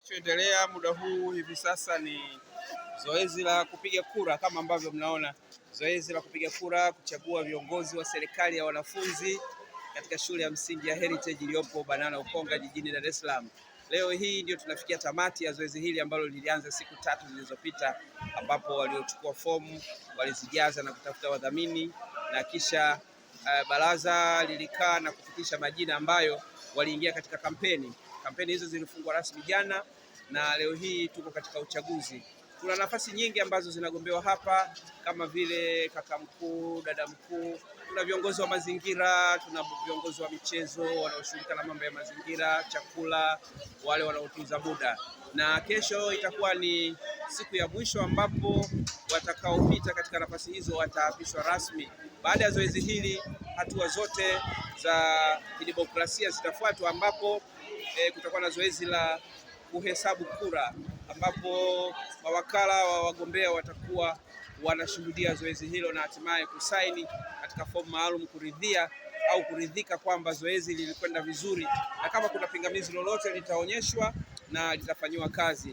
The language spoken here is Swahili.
Kinachoendelea muda huu hivi sasa ni zoezi la kupiga kura. Kama ambavyo mnaona, zoezi la kupiga kura kuchagua viongozi wa serikali ya wanafunzi katika shule ya msingi ya Heritage iliyopo Banana Ukonga jijini Dar es Salaam. Leo hii ndio tunafikia tamati ya zoezi hili ambalo lilianza siku 3 zilizopita, ambapo waliochukua fomu walizijaza na kutafuta wadhamini, na kisha baraza lilikaa na kupitisha majina ambayo waliingia katika kampeni. Kampeni hizo zilifungwa rasmi jana na leo hii tuko katika uchaguzi. Kuna nafasi nyingi ambazo zinagombewa hapa kama vile kaka mkuu, dada mkuu, kuna viongozi wa mazingira, tuna viongozi wa michezo wanaoshughulika na mambo ya mazingira, chakula, wale wanaotunza muda. Na kesho itakuwa ni siku ya mwisho ambapo watakaopita katika nafasi hizo wataapishwa rasmi. Baada ya zoezi hili, hatua zote za kidemokrasia zitafuatwa, ambapo kutakuwa na zoezi la kuhesabu kura, ambapo mawakala wa wagombea watakuwa wanashuhudia zoezi hilo na hatimaye kusaini katika fomu maalum kuridhia au kuridhika kwamba zoezi lilikwenda vizuri, na kama kuna pingamizi lolote litaonyeshwa na litafanyiwa kazi.